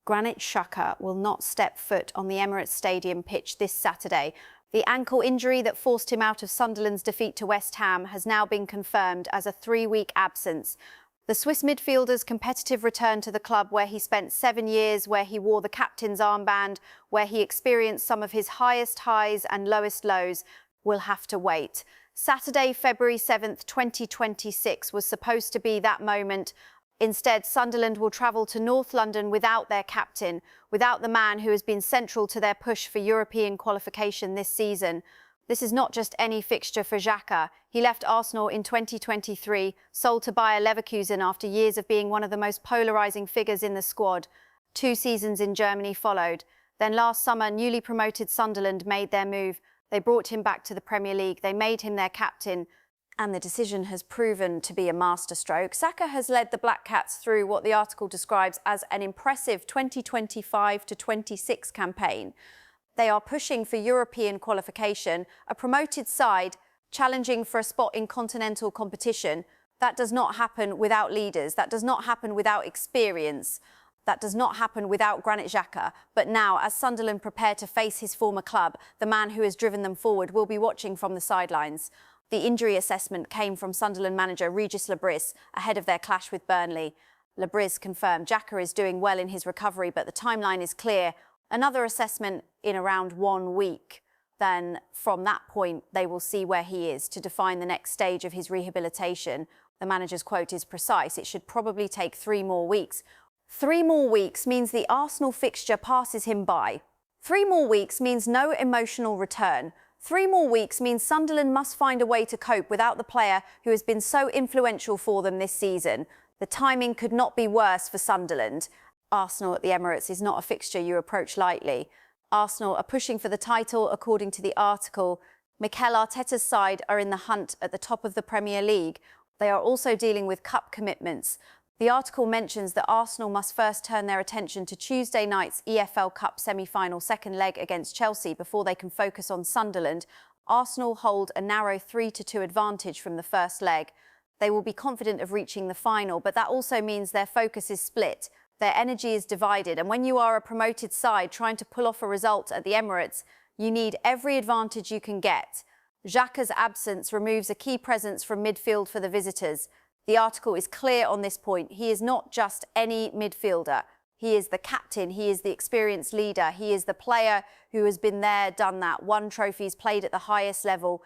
Granit Xhaka will not step foot on the Emirates Stadium pitch this Saturday. The ankle injury that forced him out of Sunderland's defeat to West Ham has now been confirmed as a 3-week absence. The Swiss midfielder's competitive return to the club, where he spent 7 years, where he wore the captain's armband, where he experienced some of his highest highs and lowest lows, will have to wait. Saturday, February 7th, 2026 was supposed to be that moment. Instead, Sunderland will travel to North London without their captain, without the man who has been central to their push for European qualification this season. This is not just any fixture for Xhaka. He left Arsenal in 2023, sold to Bayer Leverkusen after years of being one of the most polarizing figures in the squad. 2 seasons in Germany followed. Then last summer, newly promoted Sunderland made their move. They brought him back to the Premier League. They made him their captain. And the decision has proven to be a masterstroke. Xhaka has led the Black Cats through what the article describes as an impressive 2025 to 26 campaign. They are pushing for European qualification, a promoted side challenging for a spot in continental competition. That does not happen without leaders. That does not happen without experience. That does not happen without Granit Xhaka. But now, as Sunderland prepare to face his former club, the man who has driven them forward will be watching from the sidelines. The injury assessment came from Sunderland manager Régis Lebris ahead of their clash with Burnley. Lebris confirmed Xhaka is doing well in his recovery, but the timeline is clear. Another assessment in around 1 week. Then from that point, they will see where he is to define the next stage of his rehabilitation. The manager's quote is precise. It should probably take 3 more weeks. 3 more weeks means the Arsenal fixture passes him by. 3 more weeks means no emotional return. 3 more weeks means Sunderland must find a way to cope without the player who has been so influential for them this season. The timing could not be worse for Sunderland. Arsenal at the Emirates is not a fixture you approach lightly. Arsenal are pushing for the title, according to the article. Mikel Arteta's side are in the hunt at the top of the Premier League. They are also dealing with cup commitments. The article mentions that Arsenal must first turn their attention to Tuesday night's EFL Cup semi-final second leg against Chelsea before they can focus on Sunderland. Arsenal hold a narrow 3-2 advantage from the first leg. They will be confident of reaching the final, but that also means their focus is split. Their energy is divided, and when you are a promoted side trying to pull off a result at the Emirates, you need every advantage you can get. Xhaka's absence removes a key presence from midfield for the visitors. The article is clear on this point. He is not just any midfielder. He is the captain. He is the experienced leader. He is the player who has been there, done that, won trophies, played at the highest level.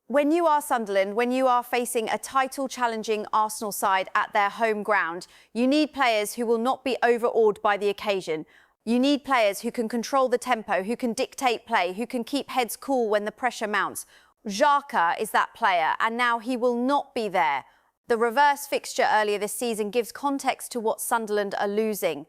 When you are Sunderland, when you are facing a title-challenging Arsenal side at their home ground, you need players who will not be overawed by the occasion. You need players who can control the tempo, who can dictate play, who can keep heads cool when the pressure mounts. Xhaka is that player, and now he will not be there. The reverse fixture earlier this season gives context to what Sunderland are losing.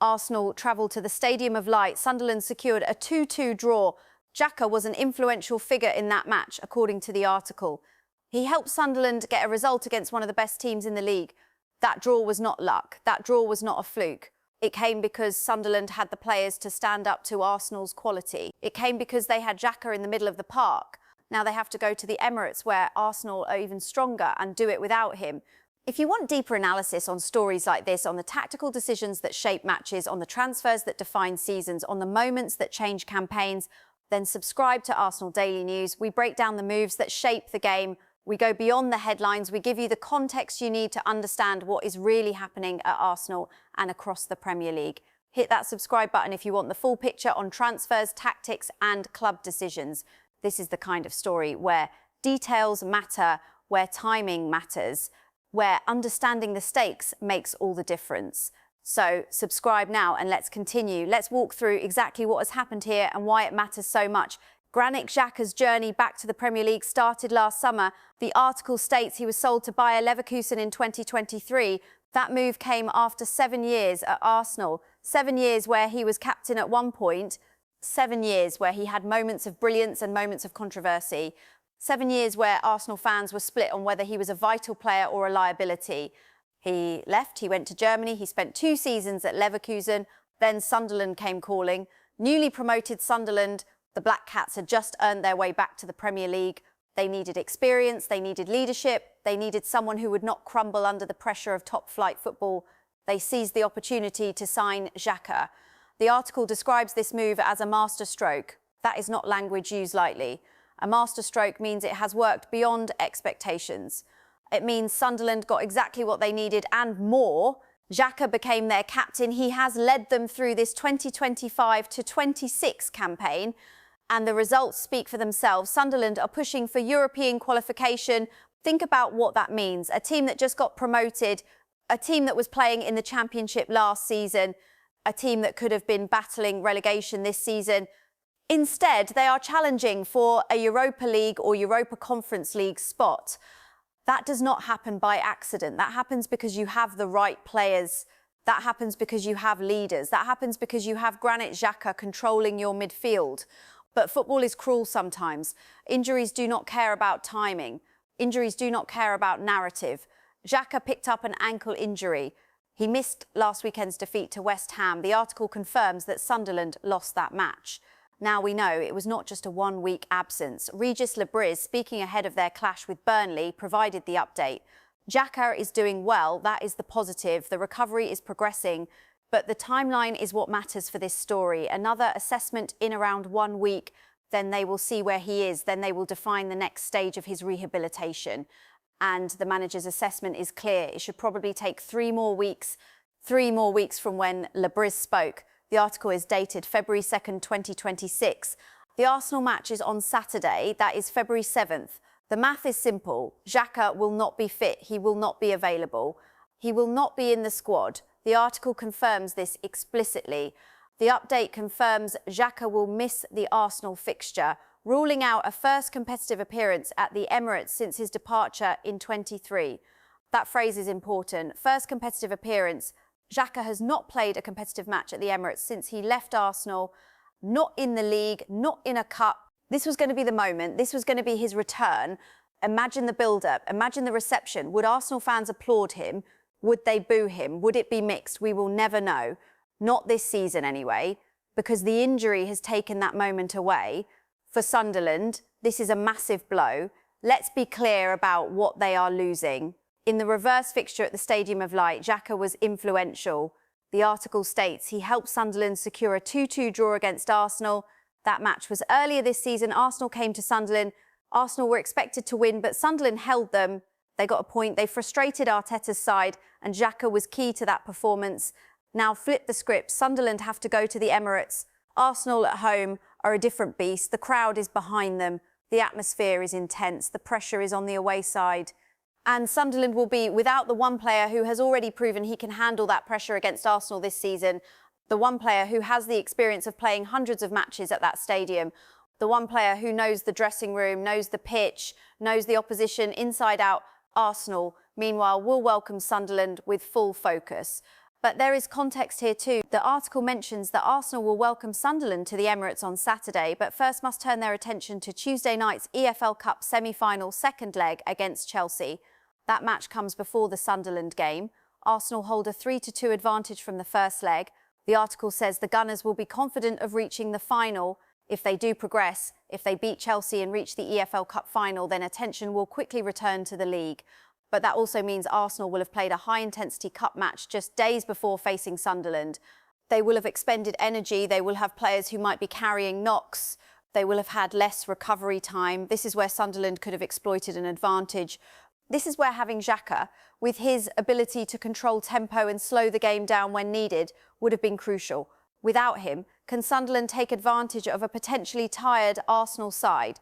Arsenal travelled to the Stadium of Light. Sunderland secured a 2-2 draw. Xhaka was an influential figure in that match, according to the article. He helped Sunderland get a result against one of the best teams in the league. That draw was not luck. That draw was not a fluke. It came because Sunderland had the players to stand up to Arsenal's quality. It came because they had Xhaka in the middle of the park. Now they have to go to the Emirates, where Arsenal are even stronger, and do it without him. If you want deeper analysis on stories like this, on the tactical decisions that shape matches, on the transfers that define seasons, on the moments that change campaigns, then subscribe to Arsenal Daily News. We break down the moves that shape the game. We go beyond the headlines. We give you the context you need to understand what is really happening at Arsenal and across the Premier League. Hit that subscribe button if you want the full picture on transfers, tactics and club decisions. This is the kind of story where details matter, where timing matters, where understanding the stakes makes all the difference. So subscribe now and let's continue. Let's walk through exactly what has happened here and why it matters so much. Granit Xhaka's journey back to the Premier League started last summer. The article states he was sold to Bayer Leverkusen in 2023. That move came after 7 years at Arsenal. 7 years where he was captain at one point. 7 years where he had moments of brilliance and moments of controversy. 7 years where Arsenal fans were split on whether he was a vital player or a liability. He left, he went to Germany, he spent 2 seasons at Leverkusen, then Sunderland came calling. Newly promoted Sunderland, the Black Cats had just earned their way back to the Premier League. They needed experience, they needed leadership, they needed someone who would not crumble under the pressure of top-flight football. They seized the opportunity to sign Xhaka. The article describes this move as a masterstroke. That is not language used lightly. A masterstroke means it has worked beyond expectations. It means Sunderland got exactly what they needed and more. Xhaka became their captain. He has led them through this 2025 to 26 campaign, and the results speak for themselves. Sunderland are pushing for European qualification. Think about what that means. A team that just got promoted, a team that was playing in the Championship last season, a team that could have been battling relegation this season. Instead, they are challenging for a Europa League or Europa Conference League spot. That does not happen by accident. That happens because you have the right players. That happens because you have leaders. That happens because you have Granit Xhaka controlling your midfield. But football is cruel sometimes. Injuries do not care about timing. Injuries do not care about narrative. Xhaka picked up an ankle injury. He missed last weekend's defeat to West Ham. The article confirms that Sunderland lost that match. Now we know it was not just a one-week absence. Regis Lebriz, speaking ahead of their clash with Burnley, provided the update. Xhaka is doing well. That is the positive. The recovery is progressing. But the timeline is what matters for this story. Another assessment in around 1 week, then they will see where he is. Then they will define the next stage of his rehabilitation. And the manager's assessment is clear. It should probably take 3 more weeks from when Lebriz spoke. The article is dated February 2nd, 2026. The Arsenal match is on Saturday. That is February 7th. The math is simple. Xhaka will not be fit. He will not be available. He will not be in the squad. The article confirms this explicitly. The update confirms Xhaka will miss the Arsenal fixture, ruling out a first competitive appearance at the Emirates since his departure in 23. That phrase is important. First competitive appearance. Xhaka has not played a competitive match at the Emirates since he left Arsenal, not in the league, not in a cup. This was going to be the moment. This was going to be his return. Imagine the build-up. Imagine the reception. Would Arsenal fans applaud him? Would they boo him? Would it be mixed? We will never know. Not this season anyway, because the injury has taken that moment away. For Sunderland, this is a massive blow. Let's be clear about what they are losing. In the reverse fixture at the Stadium of Light, Xhaka was influential. The article states he helped Sunderland secure a 2-2 draw against Arsenal. That match was earlier this season. Arsenal came to Sunderland. Arsenal were expected to win, but Sunderland held them. They got a point. They frustrated Arteta's side, and Xhaka was key to that performance. Now flip the script. Sunderland have to go to the Emirates. Arsenal at home are a different beast. The crowd is behind them. The atmosphere is intense. The pressure is on the away side. And Sunderland will be without the one player who has already proven he can handle that pressure against Arsenal this season, the one player who has the experience of playing hundreds of matches at that stadium, the one player who knows the dressing room, knows the pitch, knows the opposition inside out. Arsenal, meanwhile, will welcome Sunderland with full focus. But there is context here too. The article mentions that Arsenal will welcome Sunderland to the Emirates on Saturday, but first must turn their attention to Tuesday night's EFL Cup semi-final second leg against Chelsea. That match comes before the Sunderland game. Arsenal hold a 3-2 advantage from the first leg. The article says the Gunners will be confident of reaching the final. If they do progress, if they beat Chelsea and reach the EFL Cup final, then attention will quickly return to the league. But that also means Arsenal will have played a high-intensity cup match just days before facing Sunderland. They will have expended energy. They will have players who might be carrying knocks. They will have had less recovery time. This is where Sunderland could have exploited an advantage. This is where having Xhaka, with his ability to control tempo and slow the game down when needed, would have been crucial. Without him, can Sunderland take advantage of a potentially tired Arsenal side?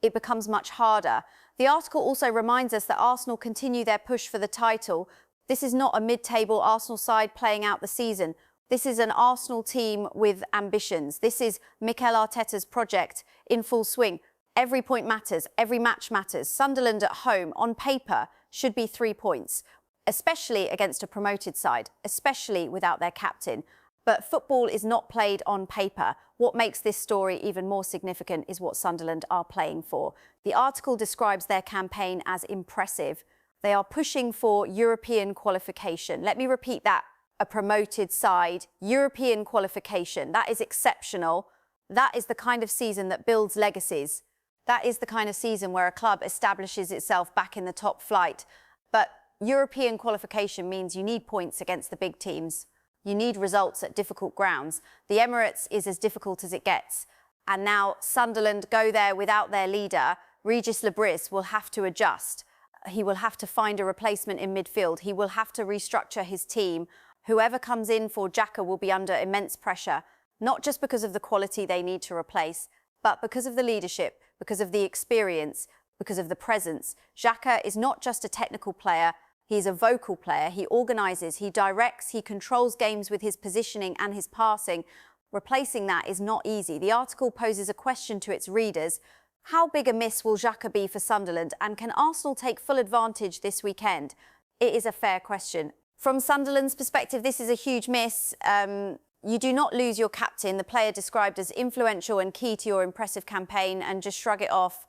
It becomes much harder. The article also reminds us that Arsenal continue their push for the title. This is not a mid-table Arsenal side playing out the season. This is an Arsenal team with ambitions. This is Mikel Arteta's project in full swing. Every point matters. Every match matters. Sunderland at home, on paper, should be 3 points, especially against a promoted side, especially without their captain. But football is not played on paper. What makes this story even more significant is what Sunderland are playing for. The article describes their campaign as impressive. They are pushing for European qualification. Let me repeat that. A promoted side, European qualification. That is exceptional. That is the kind of season that builds legacies. That is the kind of season where a club establishes itself back in the top flight. But European qualification means you need points against the big teams. You need results at difficult grounds. The Emirates is as difficult as it gets. And now Sunderland go there without their leader. Regis Lebris will have to adjust. He will have to find a replacement in midfield. He will have to restructure his team. Whoever comes in for Xhaka will be under immense pressure, not just because of the quality they need to replace, but because of the leadership, because of the experience, because of the presence. Xhaka is not just a technical player, he's a vocal player. He organises, he directs, he controls games with his positioning and his passing. Replacing that is not easy. The article poses a question to its readers. How big a miss will Xhaka be for Sunderland, and can Arsenal take full advantage this weekend? It is a fair question. From Sunderland's perspective, this is a huge miss. You do not lose your captain, the player described as influential and key to your impressive campaign, and just shrug it off.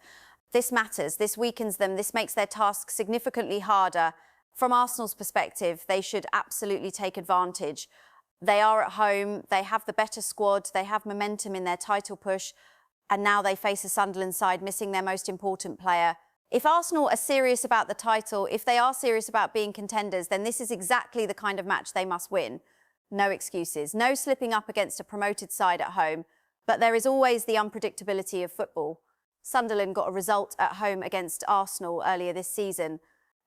This matters, this weakens them, this makes their task significantly harder. From Arsenal's perspective, they should absolutely take advantage. They are at home, they have the better squad, they have momentum in their title push, and now they face a Sunderland side missing their most important player. If Arsenal are serious about the title, if they are serious about being contenders, then this is exactly the kind of match they must win. No excuses, no slipping up against a promoted side at home, but there is always the unpredictability of football. Sunderland got a result at home against Arsenal earlier this season.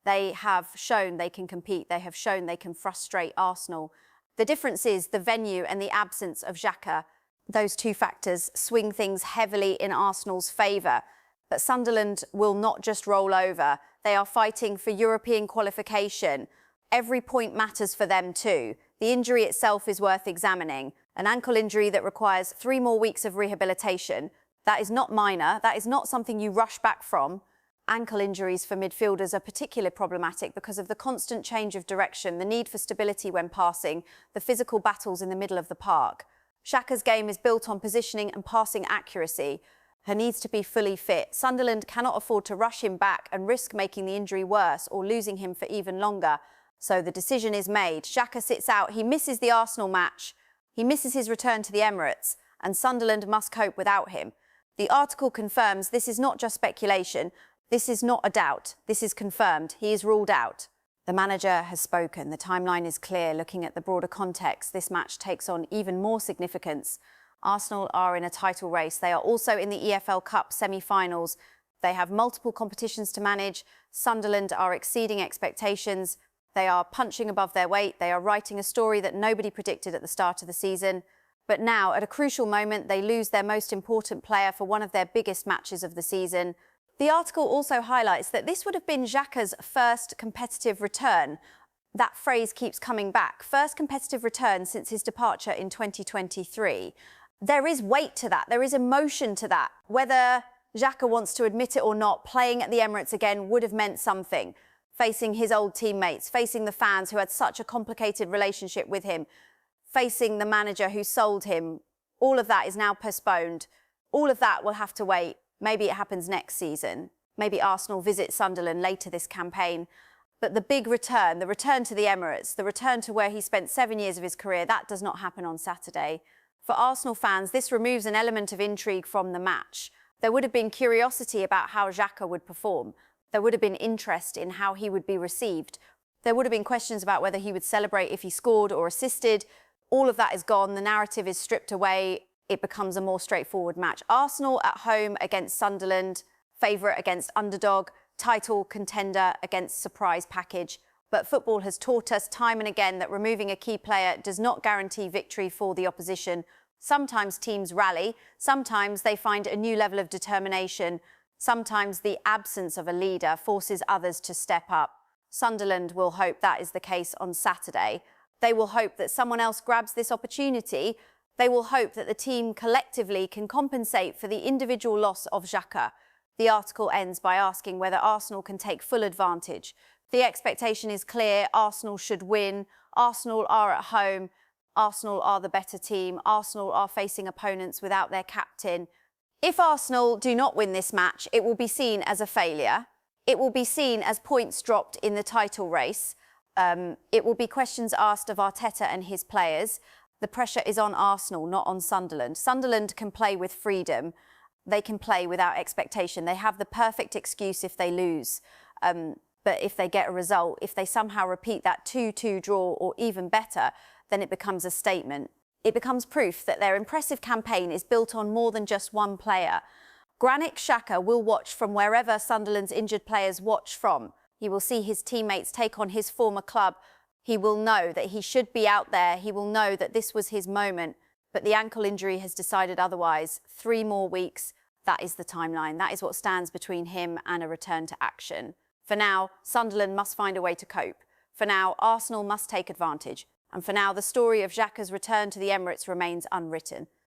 They have shown they can compete, they have shown they can frustrate Arsenal. The difference is the venue and the absence of Xhaka. Those two factors swing things heavily in Arsenal's favour. But Sunderland will not just roll over. They are fighting for European qualification. Every point matters for them too. The injury itself is worth examining. An ankle injury that requires 3 more weeks of rehabilitation. That is not minor. That is not something you rush back from. Ankle injuries for midfielders are particularly problematic because of the constant change of direction, the need for stability when passing, the physical battles in the middle of the park. Xhaka's game is built on positioning and passing accuracy. He needs to be fully fit. Sunderland cannot afford to rush him back and risk making the injury worse or losing him for even longer. So the decision is made. Xhaka sits out. He misses the Arsenal match. He misses his return to the Emirates, and Sunderland must cope without him. The article confirms this is not just speculation. This is not a doubt. This is confirmed. He is ruled out. The manager has spoken. The timeline is clear. Looking at the broader context, this match takes on even more significance. Arsenal are in a title race. They are also in the EFL Cup semi-finals. They have multiple competitions to manage. Sunderland are exceeding expectations. They are punching above their weight. They are writing a story that nobody predicted at the start of the season. But now, at a crucial moment, they lose their most important player for one of their biggest matches of the season. The article also highlights that this would have been Xhaka's first competitive return. That phrase keeps coming back. First competitive return since his departure in 2023. There is weight to that. There is emotion to that. Whether Xhaka wants to admit it or not, playing at the Emirates again would have meant something. Facing his old teammates, facing the fans who had such a complicated relationship with him, facing the manager who sold him. All of that is now postponed. All of that will have to wait. Maybe it happens next season. Maybe Arsenal visit Sunderland later this campaign. But the big return, the return to the Emirates, the return to where he spent 7 years of his career, that does not happen on Saturday. For Arsenal fans, this removes an element of intrigue from the match. There would have been curiosity about how Xhaka would perform. There would have been interest in how he would be received. There would have been questions about whether he would celebrate if he scored or assisted. All of that is gone. The narrative is stripped away. It becomes a more straightforward match. Arsenal at home against Sunderland, favourite against underdog, title contender against surprise package. But football has taught us time and again that removing a key player does not guarantee victory for the opposition. Sometimes teams rally, sometimes they find a new level of determination, sometimes the absence of a leader forces others to step up. Sunderland will hope that is the case on Saturday. They will hope that someone else grabs this opportunity. They will hope that the team collectively can compensate for the individual loss of Xhaka. The article ends by asking whether Arsenal can take full advantage. The expectation is clear. Arsenal should win. Arsenal are at home. Arsenal are the better team. Arsenal are facing opponents without their captain. If Arsenal do not win this match, it will be seen as a failure. It will be seen as points dropped in the title race. It will be questions asked of Arteta and his players. The pressure is on Arsenal, not on Sunderland. Sunderland can play with freedom. They can play without expectation. They have the perfect excuse if they lose. But But if they get a result, if they somehow repeat that 2-2 draw or even better, then it becomes a statement. It becomes proof that their impressive campaign is built on more than just one player. Granit Xhaka will watch from wherever Sunderland's injured players watch from. He will see his teammates take on his former club. He will know that he should be out there. He will know that this was his moment. But the ankle injury has decided otherwise. 3 more weeks, that is the timeline. That is what stands between him and a return to action. For now, Sunderland must find a way to cope. For now, Arsenal must take advantage. And for now, the story of Xhaka's return to the Emirates remains unwritten.